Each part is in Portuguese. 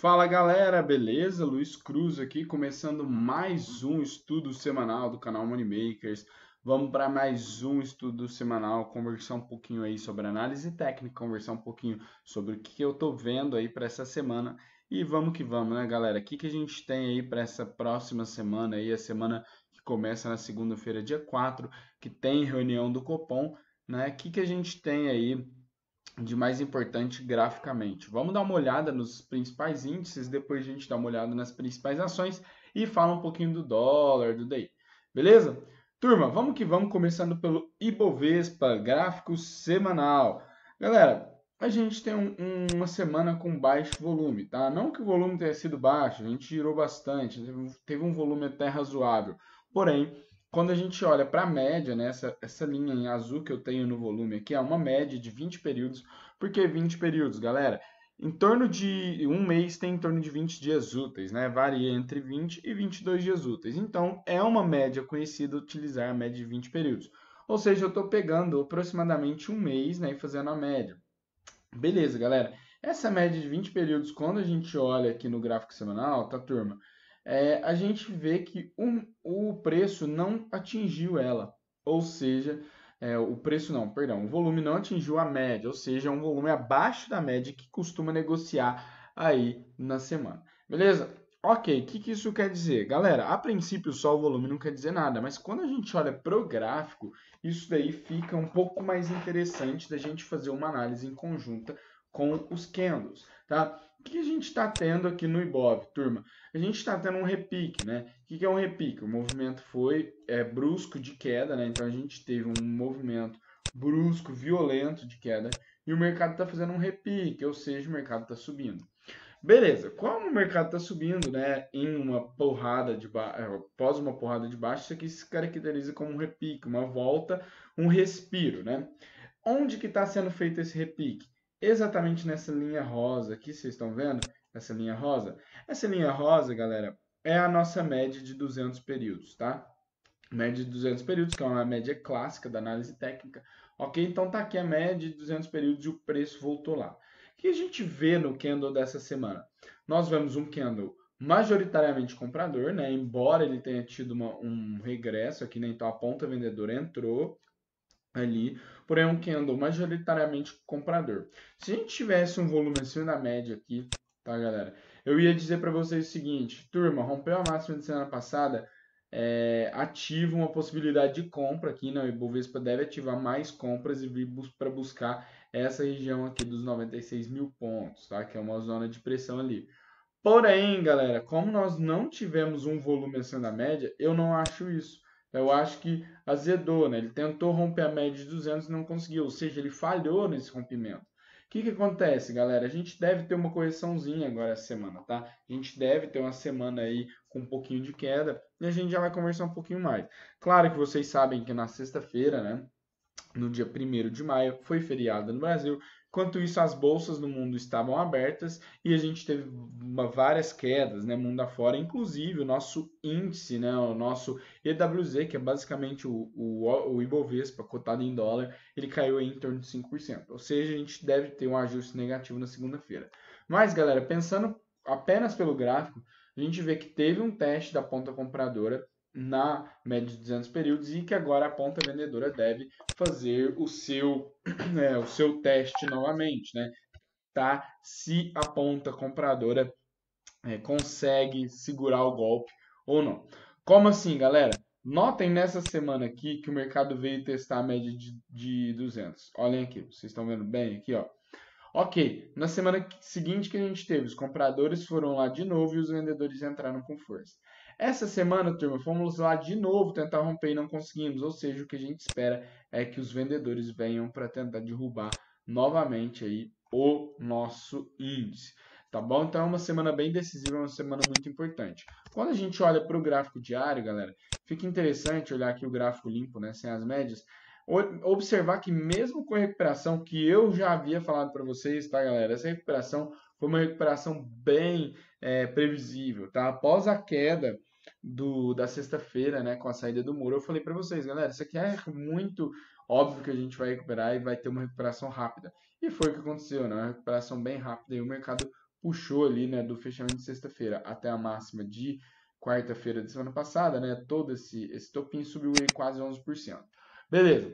Fala galera, beleza? Luiz Cruz aqui, começando mais um estudo semanal do canal Moneymakers. Vamos para mais um estudo semanal, conversar um pouquinho aí sobre análise técnica, conversar um pouquinho sobre o que eu tô vendo aí para essa semana. E vamos que vamos, né, galera? O que que a gente tem aí para essa próxima semana aí, a semana que começa na segunda-feira, dia 4, que tem reunião do Copom, né? O que que a gente tem aí de mais importante graficamente? Vamos dar uma olhada nos principais índices, depois a gente dá uma olhada nas principais ações e fala um pouquinho do dólar, do DI. Beleza? Turma, vamos que vamos, começando pelo Ibovespa, gráfico semanal. Galera, a gente tem uma semana com baixo volume, tá? Não que o volume tenha sido baixo, a gente girou bastante, teve um volume até razoável. Porém, quando a gente olha para a média, né, essa linha em azul que eu tenho no volume aqui é uma média de 20 períodos. Por que 20 períodos, galera? Em torno de um mês tem em torno de 20 dias úteis, né? Varia entre 20 e 22 dias úteis. Então, é uma média conhecida utilizar a média de 20 períodos. Ou seja, eu estou pegando aproximadamente um mês, né, e fazendo a média. Beleza, galera. Essa média de 20 períodos, quando a gente olha aqui no gráfico semanal, tá, turma? A gente vê que o preço não atingiu ela. Ou seja, o preço não, perdão, o volume não atingiu a média, ou seja, é um volume abaixo da média que costuma negociar aí na semana. Beleza? Ok, o que isso quer dizer? Galera, a princípio só o volume não quer dizer nada, mas quando a gente olha para o gráfico, isso daí fica um pouco mais interessante da gente fazer uma análise em conjunta com os candles, tá? O que a gente está tendo aqui no Ibov, turma? A gente está tendo um repique, né? O que é um repique? O movimento foi brusco de queda, né? Então a gente teve um movimento brusco, violento de queda, e o mercado está fazendo um repique, ou seja, o mercado está subindo. Beleza, como o mercado está subindo, né, em uma porrada após uma porrada de baixo, isso aqui se caracteriza como um repique, uma volta, um respiro, né? Onde que está sendo feito esse repique? Exatamente nessa linha rosa aqui, vocês estão vendo? Essa linha rosa? Essa linha rosa, galera, é a nossa média de 200 períodos, tá? Média de 200 períodos, que é uma média clássica da análise técnica. Ok? Então tá aqui a média de 200 períodos e o preço voltou lá. O que a gente vê no candle dessa semana? Nós vemos um candle majoritariamente comprador, né? Embora ele tenha tido um regresso aqui, né? Então a ponta vendedora entrou ali, porém é um candle majoritariamente comprador. Se a gente tivesse um volume acima da média aqui, tá, galera? Eu ia dizer para vocês o seguinte, turma, rompeu a máxima de semana passada, ativa uma possibilidade de compra aqui, né? O Ibovespa deve ativar mais compras e vir para buscar essa região aqui dos 96 mil pontos, tá? Que é uma zona de pressão ali. Porém, galera, como nós não tivemos um volume acima da média, eu não acho isso. Eu acho que azedou, né? Ele tentou romper a média de 200 e não conseguiu, ou seja, ele falhou nesse rompimento. O que que acontece, galera? A gente deve ter uma correçãozinha agora essa semana, tá? A gente deve ter uma semana aí com um pouquinho de queda e a gente já vai conversar um pouquinho mais. Claro que vocês sabem que na sexta-feira, né? No dia 1º de maio, foi feriado no Brasil. Enquanto isso, as bolsas no mundo estavam abertas e a gente teve várias quedas, né, mundo afora, inclusive o nosso índice, né, o nosso EWZ, que é basicamente o Ibovespa, cotado em dólar, ele caiu em torno de 5%. Ou seja, a gente deve ter um ajuste negativo na segunda-feira. Mas, galera, pensando apenas pelo gráfico, a gente vê que teve um teste da ponta compradora na média de 200 períodos e que agora a ponta vendedora deve fazer o seu teste novamente, né? Tá? Se a ponta compradora consegue segurar o golpe ou não. Como assim, galera? Notem nessa semana aqui que o mercado veio testar a média de 200. Olhem aqui, vocês estão vendo bem aqui, ó. Ok, na semana seguinte que a gente teve, os compradores foram lá de novo e os vendedores entraram com força. Essa semana, turma, fomos lá de novo tentar romper e não conseguimos. Ou seja, o que a gente espera é que os vendedores venham para tentar derrubar novamente aí o nosso índice. Tá bom? Então é uma semana bem decisiva, uma semana muito importante. Quando a gente olha para o gráfico diário, galera, fica interessante olhar aqui o gráfico limpo, né, sem as médias, observar que mesmo com a recuperação que eu já havia falado para vocês, tá, galera? Essa recuperação foi uma recuperação bem previsível, tá? Após a queda da sexta-feira, né, com a saída do muro, eu falei para vocês, galera, isso aqui é muito óbvio que a gente vai recuperar e vai ter uma recuperação rápida. E foi o que aconteceu, né? Uma recuperação bem rápida e o mercado puxou ali, né, do fechamento de sexta-feira até a máxima de quarta-feira da semana passada, né, todo esse topinho subiu aí quase 11%. Beleza.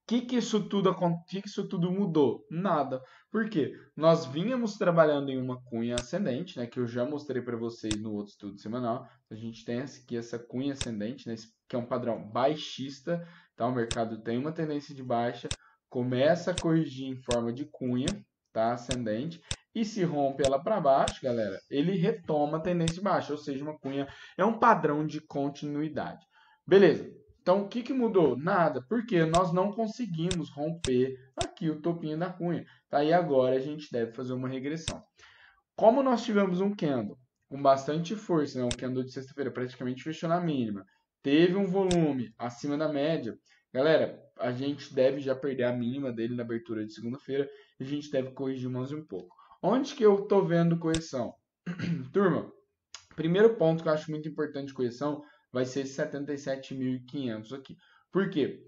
Que isso tudo mudou? Nada. Por quê? Nós vínhamos trabalhando em uma cunha ascendente, né, que eu já mostrei para vocês no outro estudo semanal. A gente tem aqui essa cunha ascendente, né, que é um padrão baixista, tá? O mercado tem uma tendência de baixa, começa a corrigir em forma de cunha, tá? Ascendente, e se rompe ela para baixo, galera, ele retoma a tendência de baixa, ou seja, uma cunha é um padrão de continuidade. Beleza. Então, o que mudou? Nada, porque nós não conseguimos romper aqui o topinho da cunha. Tá? E agora a gente deve fazer uma regressão. Como nós tivemos um candle com bastante força, né? Um candle de sexta-feira praticamente fechou na mínima, teve um volume acima da média, galera, a gente deve já perder a mínima dele na abertura de segunda-feira e a gente deve corrigir mais um pouco. Onde que eu estou vendo correção? Turma, primeiro ponto que eu acho muito importante de correção vai ser esse 77.500 aqui. Por quê?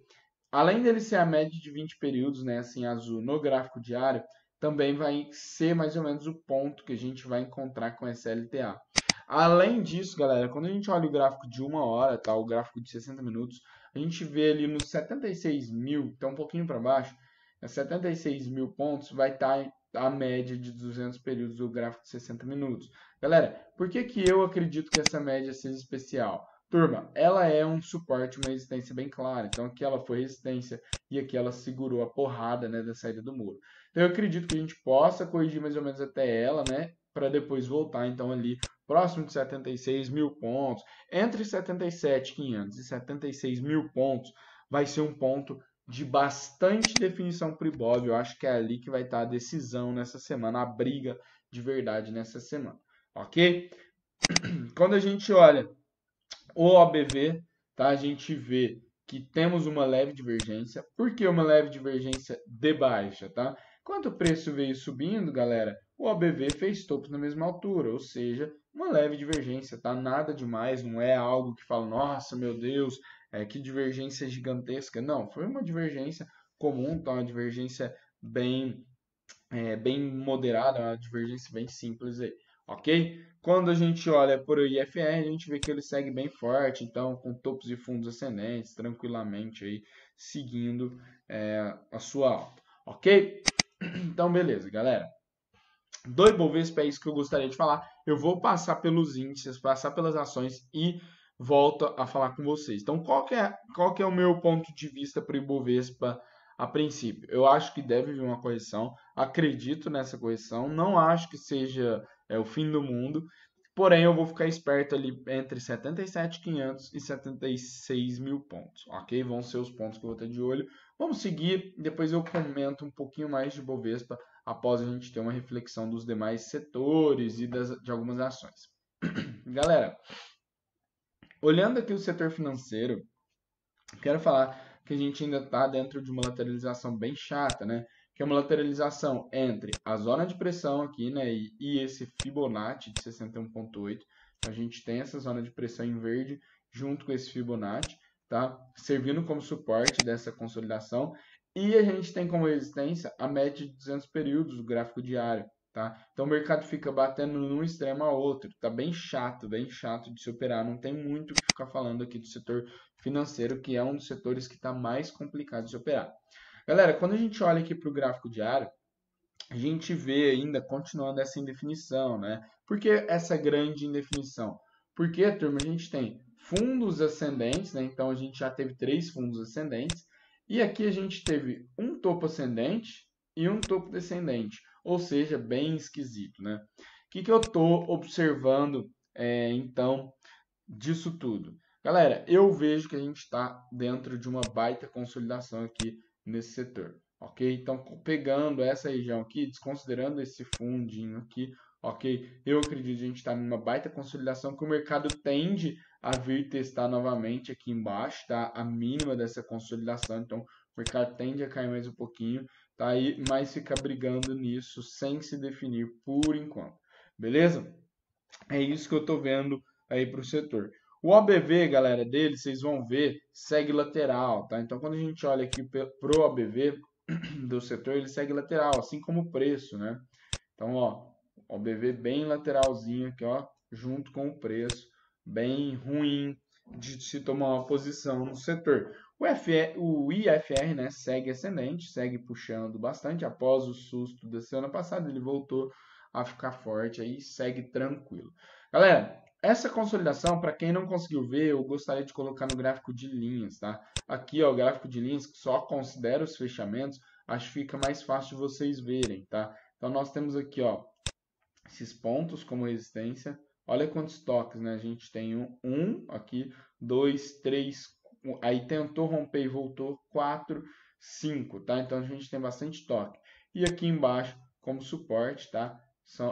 Além dele ser a média de 20 períodos, né, assim, azul, no gráfico diário, também vai ser mais ou menos o ponto que a gente vai encontrar com essa LTA. Além disso, galera, quando a gente olha o gráfico de 1 hora, tá, o gráfico de 60 minutos, a gente vê ali nos 76 mil, então um pouquinho para baixo, 76 mil pontos vai estar a média de 200 períodos do gráfico de 60 minutos. Galera, por que eu acredito que essa média seja especial? Turma, ela é um suporte, uma resistência bem clara. Então aqui ela foi resistência e aqui ela segurou a porrada, né, da saída do muro. Então eu acredito que a gente possa corrigir mais ou menos até ela, né, para depois voltar então ali próximo de 76 mil pontos. Entre 77.500 e 76 mil pontos vai ser um ponto de bastante definição para o Ibov. Eu acho que é ali que vai estar a decisão nessa semana, a briga de verdade nessa semana, ok? Quando a gente olha o OBV, tá? A gente vê que temos uma leve divergência. Por que uma leve divergência de baixa, tá? Quando o preço veio subindo, galera, o OBV fez topo na mesma altura, ou seja, uma leve divergência, tá? Nada demais, não é algo que fala, nossa, meu Deus, que divergência gigantesca. Não, foi uma divergência comum, tá? Uma divergência bem moderada, uma divergência bem simples aí, ok? Quando a gente olha por o IFR, a gente vê que ele segue bem forte, então com topos e fundos ascendentes, tranquilamente aí, seguindo a sua alta, ok? Então, beleza, galera. Do Ibovespa é isso que eu gostaria de falar. Eu vou passar pelos índices, passar pelas ações e volto a falar com vocês. Então, qual que é o meu ponto de vista para o Ibovespa a princípio? Eu acho que deve vir uma correção, acredito nessa correção, não acho que seja o fim do mundo, porém eu vou ficar esperto ali entre 77.500 e 76 mil pontos, ok? Vão ser os pontos que eu vou ter de olho. Vamos seguir, depois eu comento um pouquinho mais de Ibovespa após a gente ter uma reflexão dos demais setores e de algumas ações. Galera, olhando aqui o setor financeiro, quero falar que a gente ainda está dentro de uma lateralização bem chata, né? Que é uma lateralização entre a zona de pressão aqui, né? E esse Fibonacci de 61,8. Então, a gente tem essa zona de pressão em verde junto com esse Fibonacci, tá? Servindo como suporte dessa consolidação. E a gente tem como resistência a média de 200 períodos do gráfico diário, tá? Então o mercado fica batendo num extremo a outro. Tá bem chato de se operar. Não tem muito o que ficar falando aqui do setor financeiro, que é um dos setores que está mais complicado de se operar. Galera, quando a gente olha aqui para o gráfico diário, a gente vê ainda continuando essa indefinição, né? Por que essa grande indefinição? Porque, turma, a gente tem fundos ascendentes, né? Então a gente já teve 3 fundos ascendentes, e aqui a gente teve um topo ascendente e um topo descendente, ou seja, bem esquisito, né? O que eu estou observando, então, disso tudo? Galera, eu vejo que a gente está dentro de uma baita consolidação aqui nesse setor, ok? Então, pegando essa região aqui, desconsiderando esse fundinho aqui, ok? Eu acredito que a gente está numa baita consolidação que o mercado tende a vir testar novamente aqui embaixo, tá? A mínima dessa consolidação, então o mercado tende a cair mais um pouquinho, tá? Aí, mas fica brigando nisso sem se definir por enquanto, beleza? É isso que eu estou vendo aí para o setor. O OBV, galera, dele, vocês vão ver, segue lateral, tá? Então, quando a gente olha aqui pro OBV do setor, ele segue lateral, assim como o preço, né? Então, ó, OBV bem lateralzinho aqui, ó, junto com o preço, bem ruim de se tomar uma posição no setor. O IFR, né, segue ascendente, segue puxando bastante. Após o susto da semana passada, ele voltou a ficar forte, aí segue tranquilo. Galera, essa consolidação, para quem não conseguiu ver, eu gostaria de colocar no gráfico de linhas, tá? Aqui, ó, o gráfico de linhas que só considera os fechamentos, acho que fica mais fácil de vocês verem, tá? Então, nós temos aqui, ó, esses pontos como resistência. Olha quantos toques, né? A gente tem um aqui, 2, 3, aí tentou romper e voltou, 4, 5, tá? Então, a gente tem bastante toque. E aqui embaixo, como suporte, tá?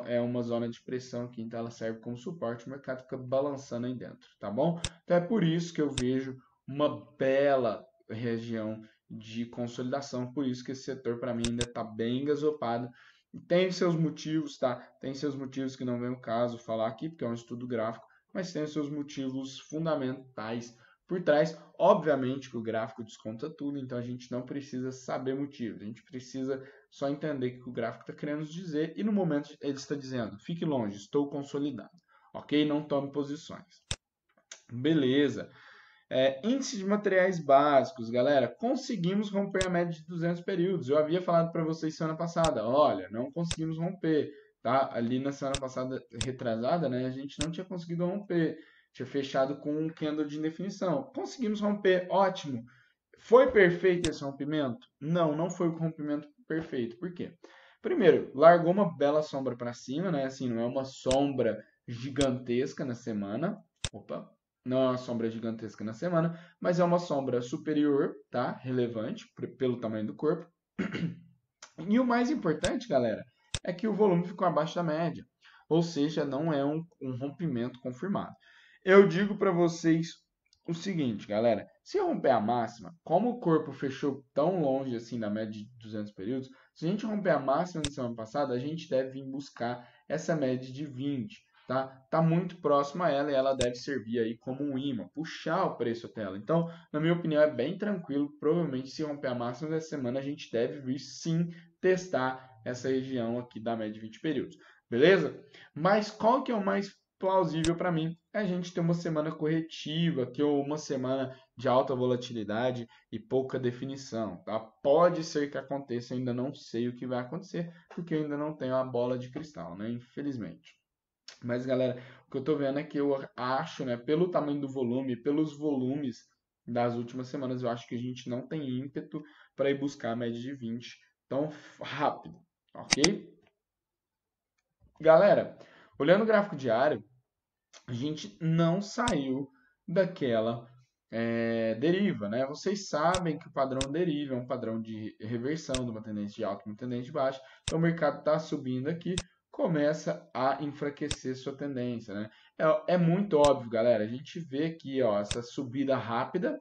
É uma zona de pressão aqui, então ela serve como suporte, o mercado fica balançando aí dentro, tá bom? Então é por isso que eu vejo uma bela região de consolidação, por isso que esse setor para mim ainda está bem gasopado. Tem seus motivos, tá? Tem seus motivos que não vem o caso falar aqui, porque é um estudo gráfico, mas tem seus motivos fundamentais por trás. Obviamente que o gráfico desconta tudo, então a gente não precisa saber motivos, a gente precisa só entender o que o gráfico está querendo nos dizer e no momento ele está dizendo, fique longe, estou consolidado, ok? Não tome posições. Beleza. Índice de materiais básicos, galera, conseguimos romper a média de 200 períodos. Eu havia falado para vocês semana passada, olha, não conseguimos romper, tá? Ali na semana passada, retrasada, né, a gente não tinha conseguido romper, tinha fechado com um candle de indefinição. Conseguimos romper, ótimo. Foi perfeito esse rompimento? Não, não foi o rompimento perfeito. Por quê? Primeiro, largou uma bela sombra para cima, né? Assim, não é uma sombra gigantesca na semana. Opa, não é uma sombra gigantesca na semana, mas é uma sombra superior, tá? Relevante pelo tamanho do corpo. E o mais importante, galera, é que o volume ficou abaixo da média. Ou seja, não é um rompimento confirmado. Eu digo para vocês o seguinte, galera. Se romper a máxima, como o corpo fechou tão longe assim da média de 200 períodos, se a gente romper a máxima na semana passada, a gente deve vir buscar essa média de 20. Tá muito próximo a ela e ela deve servir aí como um imã, puxar o preço até ela. Então, na minha opinião, é bem tranquilo. Provavelmente, se romper a máxima dessa semana, a gente deve vir sim testar essa região aqui da média de 20 períodos. Beleza? Mas qual que é o mais plausível para mim? É a gente ter uma semana corretiva, que ou uma semana de alta volatilidade e pouca definição, tá? Pode ser que aconteça, ainda não sei o que vai acontecer, porque eu ainda não tenho a bola de cristal, né? Infelizmente. Mas, galera, o que eu tô vendo é que eu acho, né, pelo tamanho do volume, pelos volumes das últimas semanas, eu acho que a gente não tem ímpeto para ir buscar a média de 20 tão rápido, ok? Galera, olhando o gráfico diário, a gente não saiu daquela deriva, né? Vocês sabem que o padrão deriva é um padrão de reversão de uma tendência de alta e uma tendência de baixa. Então o mercado está subindo aqui, começa a enfraquecer sua tendência, né? É muito óbvio, galera. A gente vê aqui, ó, essa subida rápida,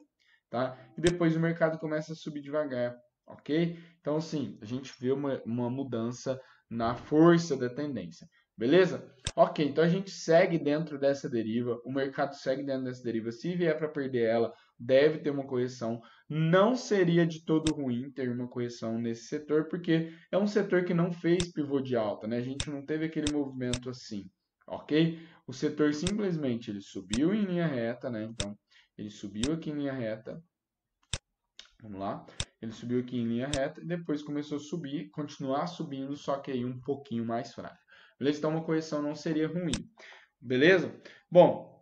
tá? E depois o mercado começa a subir devagar, ok? Então, assim, a gente vê uma mudança na força da tendência. Beleza? Ok, então a gente segue dentro dessa deriva, o mercado segue dentro dessa deriva. Se vier para perder ela, deve ter uma correção. Não seria de todo ruim ter uma correção nesse setor, porque é um setor que não fez pivô de alta, né? A gente não teve aquele movimento assim, ok? O setor simplesmente ele subiu em linha reta, né? Então, ele subiu aqui em linha reta. Vamos lá. Ele subiu aqui em linha reta e depois começou a subir, continuar subindo, só que aí um pouquinho mais fraco. Beleza? Então, uma correção não seria ruim. Beleza? Bom,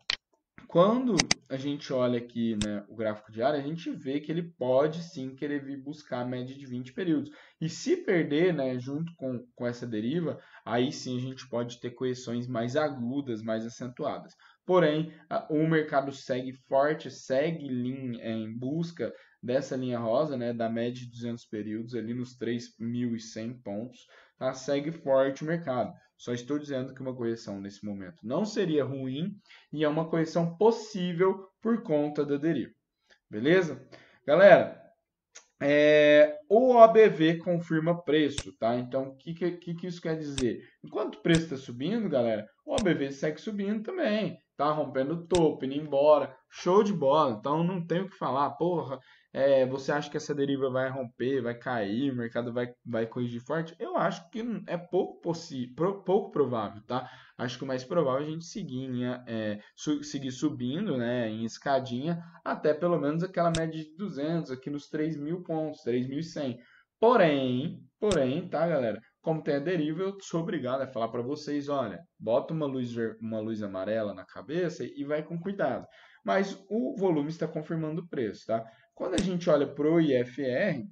quando a gente olha aqui, né, o gráfico diário, a gente vê que ele pode sim querer vir buscar a média de 20 períodos. E se perder, né, junto com essa deriva, aí sim a gente pode ter correções mais agudas, mais acentuadas. Porém, o mercado segue forte, segue em busca dessa linha rosa, né, da média de 200 períodos, ali nos 3.100 pontos, tá? Segue forte o mercado. Só estou dizendo que uma correção nesse momento não seria ruim e é uma correção possível por conta da deriva. Beleza? Galera, o OBV confirma preço, tá? Então, o que isso quer dizer? Enquanto o preço está subindo, galera, o OBV segue subindo também, tá? Rompendo o topo, indo embora, show de bola. Então, não tem o que falar, porra, Você acha que essa deriva vai romper, vai cair, o mercado vai corrigir forte? Eu acho que é pouco provável, tá? Acho que o mais provável é a gente seguir subindo, né, em escadinha, até pelo menos aquela média de 200, aqui nos 3.000 pontos, 3.100. Porém, tá, galera? Como tem a deriva, eu sou obrigado a falar para vocês, olha, bota uma luz amarela na cabeça e vai com cuidado. Mas o volume está confirmando o preço, tá? Quando a gente olha para o IFR,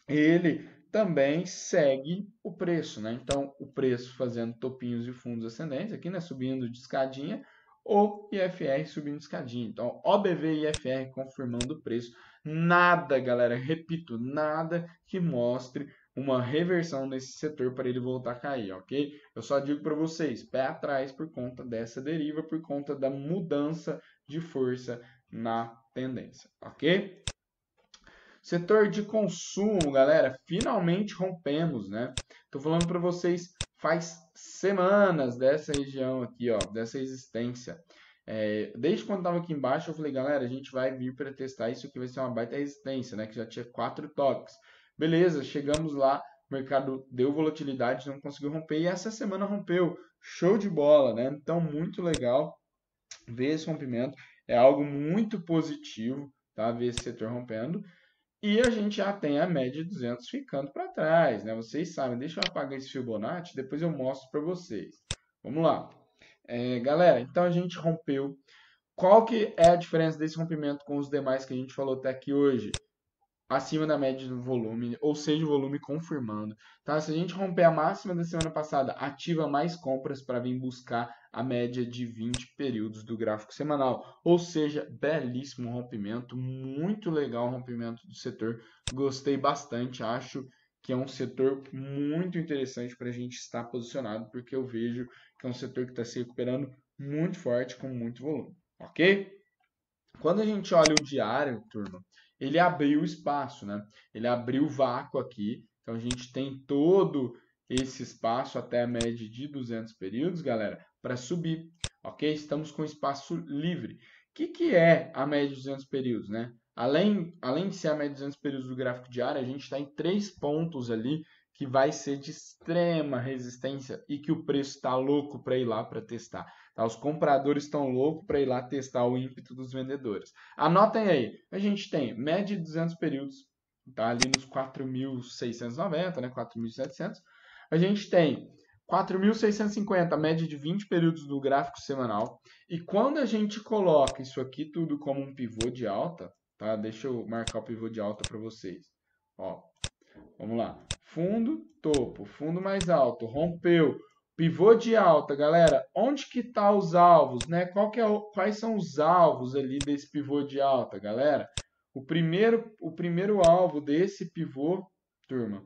ele também segue o preço, né? Então, o preço fazendo topinhos e fundos ascendentes, aqui, né? Subindo de escadinha, o IFR subindo de escadinha. Então, OBV e IFR confirmando o preço. Nada, galera, repito, nada que mostre uma reversão nesse setor para ele voltar a cair, ok? Eu só digo para vocês, pé atrás por conta dessa deriva, por conta da mudança de força na tendência, ok? Setor de consumo, galera, finalmente rompemos, né? Tô falando para vocês faz semanas dessa região aqui, ó, dessa resistência. Desde quando estava aqui embaixo, eu falei, galera, a gente vai vir para testar isso aqui, vai ser uma baita resistência, né? Que já tinha 4 toques. Beleza, chegamos lá, o mercado deu volatilidade, não conseguiu romper, e essa semana rompeu. Show de bola, né? Então, muito legal ver esse rompimento. É algo muito positivo, tá? Ver esse setor rompendo. E a gente já tem a média de 200 ficando para trás, né? Vocês sabem, deixa eu apagar esse Fibonacci, depois eu mostro para vocês. Vamos lá. Galera, então a gente rompeu. Qual que é a diferença desse rompimento com os demais que a gente falou até aqui hoje? Acima da média do volume, ou seja, o volume confirmando. Tá? Se a gente romper a máxima da semana passada, ativa mais compras para vir buscar a média de 20 períodos do gráfico semanal. Ou seja, belíssimo rompimento, muito legal o rompimento do setor. Gostei bastante, acho que é um setor muito interessante para a gente estar posicionado, porque eu vejo que é um setor que está se recuperando muito forte, com muito volume. Ok? Quando a gente olha o diário, turma, ele abriu espaço, né? Ele abriu vácuo aqui. Então a gente tem todo esse espaço até a média de 200 períodos, galera, para subir, ok? Estamos com espaço livre. O que é a média de 200 períodos, né? Além de ser a média de 200 períodos do gráfico diário, a gente está em 3 pontos ali que vai ser de extrema resistência e que o preço está louco para ir lá para testar. Tá? Os compradores estão loucos para ir lá testar o ímpeto dos vendedores. Anotem aí, a gente tem média de 200 períodos, tá? Ali nos 4.690, né? 4.700. A gente tem 4.650, média de 20 períodos do gráfico semanal. E quando a gente coloca isso aqui tudo como um pivô de alta, tá? Deixa eu marcar o pivô de alta para vocês. Ó, vamos lá. Fundo, topo, fundo mais alto, rompeu. Pivô de alta, galera. Onde que tá os alvos, né? Quais são os alvos ali desse pivô de alta, galera? O primeiro alvo desse pivô, turma,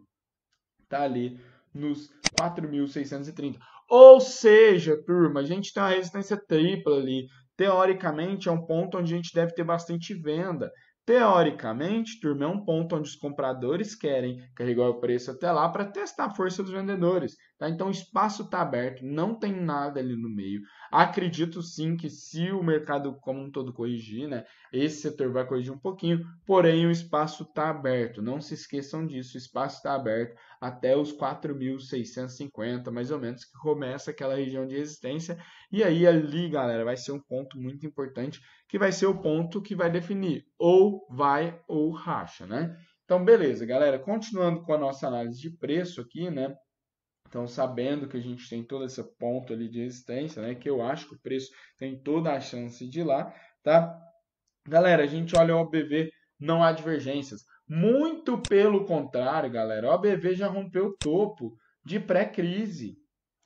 tá ali nos 4.630. Ou seja, turma, a gente tem uma resistência tripla ali. Teoricamente, é um ponto onde a gente deve ter bastante venda. Teoricamente, turma, é um ponto onde os compradores querem carregar o preço até lá para testar a força dos vendedores. Tá? Então, o espaço está aberto, não tem nada ali no meio. Acredito sim que se o mercado como um todo corrigir, né, esse setor vai corrigir um pouquinho, porém o espaço está aberto. Não se esqueçam disso, o espaço está aberto até os 4.650, mais ou menos, que começa aquela região de resistência. E aí ali, galera, vai ser um ponto muito importante, que vai ser o ponto que vai definir ou vai ou racha, né? Então, beleza, galera, continuando com a nossa análise de preço aqui, né? Então, sabendo que a gente tem todo esse ponto ali de resistência, né? Que eu acho que o preço tem toda a chance de ir lá, tá? Galera, a gente olha o OBV, não há divergências. Muito pelo contrário, galera, o OBV já rompeu o topo de pré-crise,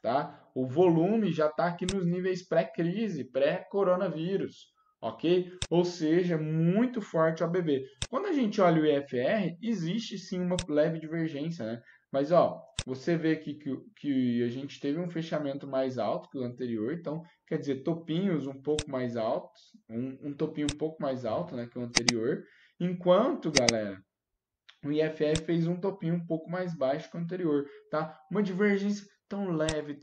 tá? O volume já está aqui nos níveis pré-crise, pré-coronavírus, ok? Ou seja, muito forte o OBV. Quando a gente olha o IFR, existe sim uma leve divergência, né? Mas, ó, você vê aqui que a gente teve um fechamento mais alto que o anterior, então, quer dizer, topinhos um pouco mais altos, um topinho um pouco mais alto, né, que o anterior, enquanto, galera, o IFR fez um topinho um pouco mais baixo que o anterior, tá? Uma divergência tão leve,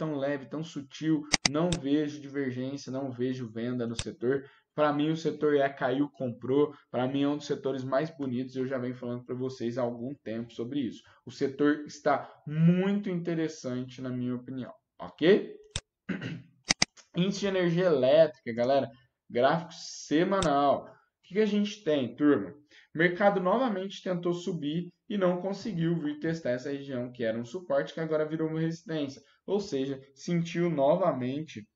tão sutil, não vejo divergência, não vejo venda no setor. Para mim, o setor caiu, comprou. Para mim, é um dos setores mais bonitos. Eu já venho falando para vocês há algum tempo sobre isso. O setor está muito interessante, na minha opinião. Ok? Índice de energia elétrica, galera. Gráfico semanal. O que a gente tem, turma? O mercado novamente tentou subir e não conseguiu vir testar essa região que era um suporte, que agora virou uma resistência. Ou seja, sentiu novamente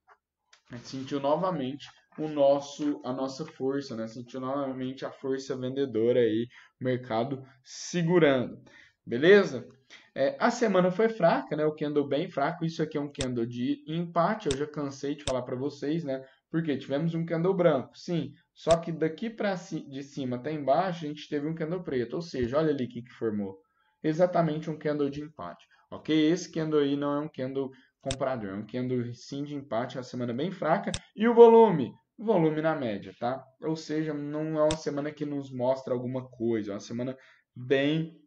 a nossa força, né? Sentiu novamente a força vendedora aí, o mercado segurando. Beleza? A semana foi fraca, né? O candle bem fraco. Isso aqui é um candle de empate. Eu já cansei de falar para vocês, né? Porque tivemos um candle branco, sim. Só que daqui para de cima até embaixo a gente teve um candle preto. Ou seja, olha ali o que formou. Exatamente um candle de empate. Ok? Esse candle aí não é um candle comprador, é um candle sim de empate, é uma semana bem fraca. E o volume? Volume na média, tá? Ou seja, não é uma semana que nos mostra alguma coisa. É uma semana bem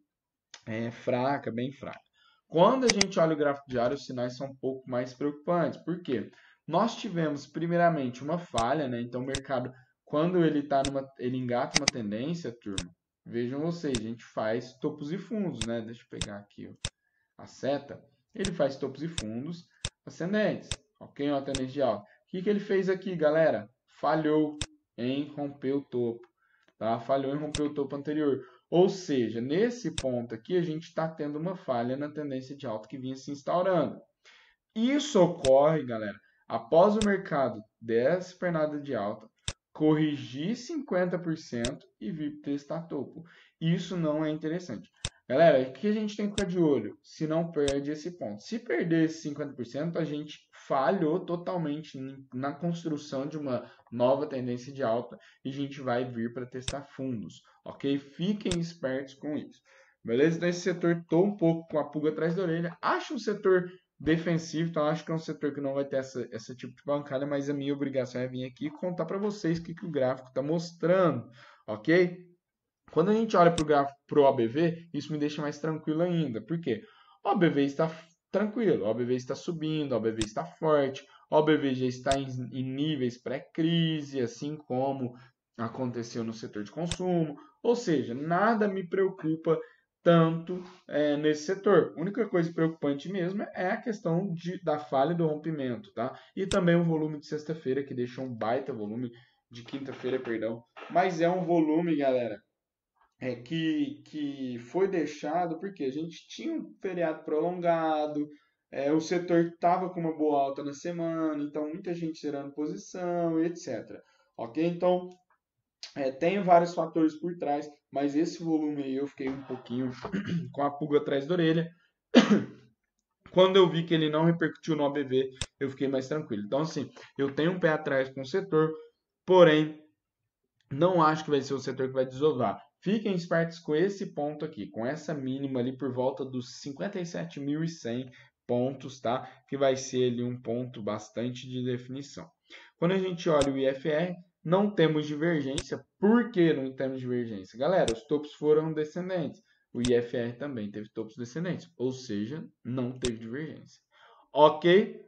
fraca, bem fraca. Quando a gente olha o gráfico diário, os sinais são um pouco mais preocupantes. Por quê? Nós tivemos, primeiramente, uma falha, né? Então, o mercado, quando ele engata uma tendência, turma, vejam vocês, a gente faz topos e fundos, né? Deixa eu pegar aqui a seta. Ele faz topos e fundos ascendentes, ok? Uma tendência de alta. O que ele fez aqui, galera? Falhou em romper o topo, tá? Falhou em romper o topo anterior. Ou seja, nesse ponto aqui, a gente está tendo uma falha na tendência de alta que vinha se instaurando. Isso ocorre, galera, após o mercado dessa pernada de alta, corrigir 50% e vir testar topo. Isso não é interessante. Galera, o que a gente tem que ficar de olho? Se não perde esse ponto. Se perder esse 50%, a gente falhou totalmente na construção de uma nova tendência de alta e a gente vai vir para testar fundos, ok? Fiquem espertos com isso. Beleza? Então, esse setor estou um pouco com a pulga atrás da orelha. Acho um setor defensivo, então acho que é um setor que não vai ter essa tipo de bancada, mas a minha obrigação é vir aqui e contar para vocês o que o gráfico está mostrando, ok? Quando a gente olha para o gráfico pro OBV, isso me deixa mais tranquilo ainda. Por quê? O OBV está tranquilo, o OBV está subindo, o OBV está forte, o OBV já está em níveis pré-crise, assim como aconteceu no setor de consumo. Ou seja, nada me preocupa tanto nesse setor. A única coisa preocupante mesmo é a questão da falha do rompimento, tá? E também o volume de sexta-feira, que deixou um baita volume de quinta-feira, perdão. Mas é um volume, galera, que foi deixado porque a gente tinha um feriado prolongado, o setor estava com uma boa alta na semana, então muita gente zerando posição, etc. Ok? Então, tem vários fatores por trás, mas esse volume aí eu fiquei um pouquinho com a pulga atrás da orelha. Quando eu vi que ele não repercutiu no OBV, eu fiquei mais tranquilo. Então, assim, eu tenho um pé atrás com o setor, porém, não acho que vai ser o setor que vai desovar. Fiquem espertos com esse ponto aqui, com essa mínima ali por volta dos 57.100 pontos, tá? Que vai ser ali um ponto bastante de definição. Quando a gente olha o IFR, não temos divergência. Por que não temos divergência? Galera, os topos foram descendentes. O IFR também teve topos descendentes, ou seja, não teve divergência. Ok?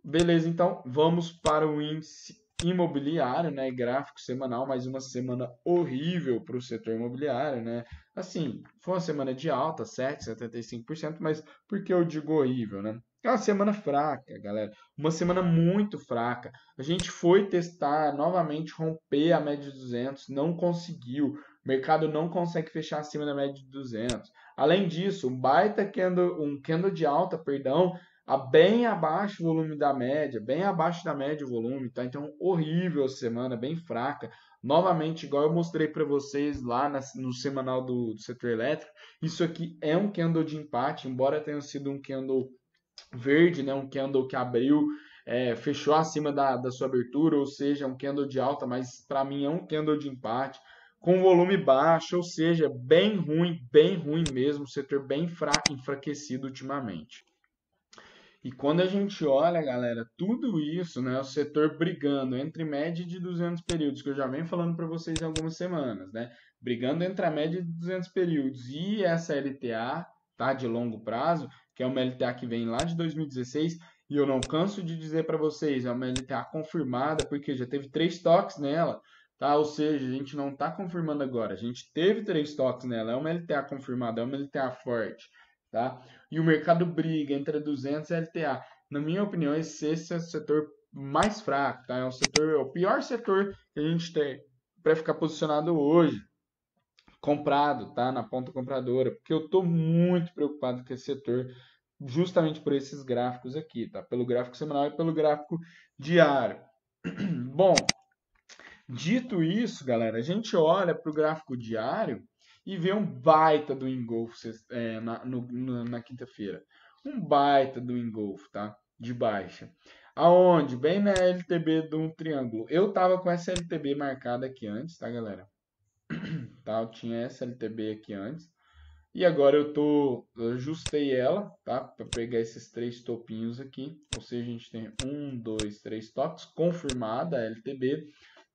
Beleza, então vamos para o índice imobiliário, né? Gráfico semanal, mais uma semana horrível para o setor imobiliário, né? Assim, foi uma semana de alta, 7,75%, mas por que eu digo horrível, né? É uma semana fraca, galera. Uma semana muito fraca. A gente foi testar novamente, romper a média de 200, não conseguiu. O mercado não consegue fechar acima da média de 200. Além disso, um candle de alta, perdão, bem abaixo o volume da média, bem abaixo da média o volume, tá? Então, horrível a semana, bem fraca. Novamente, igual eu mostrei para vocês lá no semanal do setor elétrico, isso aqui é um candle de empate, embora tenha sido um candle verde, né? Um candle que abriu, fechou acima da sua abertura, ou seja, um candle de alta, mas para mim é um candle de empate, com volume baixo, ou seja, bem ruim mesmo, setor bem fraco, enfraquecido ultimamente. E quando a gente olha, galera, tudo isso, né, o setor brigando entre média de 200 períodos, que eu já venho falando para vocês há algumas semanas, né, brigando entre a média de 200 períodos e essa LTA, tá, de longo prazo, que é uma LTA que vem lá de 2016, e eu não canso de dizer para vocês, é uma LTA confirmada, porque já teve 3 toques nela, tá? Ou seja, a gente não está confirmando agora, a gente teve 3 toques nela, é uma LTA confirmada, é uma LTA forte, tá? E o mercado briga entre 200 e LTA. Na minha opinião, esse é o setor mais fraco, tá? É o pior setor que a gente tem para ficar posicionado hoje, comprado, tá? Na ponta compradora, porque eu estou muito preocupado com esse setor, justamente por esses gráficos aqui, tá? Pelo gráfico semanal e pelo gráfico diário. Bom, dito isso, galera, a gente olha para o gráfico diário e vê um baita do engolfo na quinta-feira. Um baita do engolfo, tá? De baixa. Aonde? Bem na LTB de um triângulo. Eu tava com essa LTB marcada aqui antes, tá, galera? Tá? Eu tinha essa LTB aqui antes. E agora eu ajustei ela, tá? Para pegar esses 3 topinhos aqui. Ou seja, a gente tem 1, 2, 3 toques, confirmada a LTB.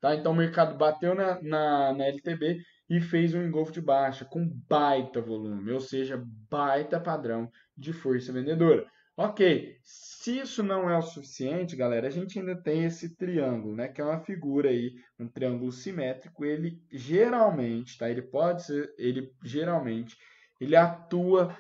Tá? Então o mercado bateu na LTB e fez um engolfo de baixa com baita volume, ou seja, baita padrão de força vendedora. Ok, se isso não é o suficiente, galera, a gente ainda tem esse triângulo, né? Que é uma figura aí, um triângulo simétrico. Ele geralmente, tá? Ele atua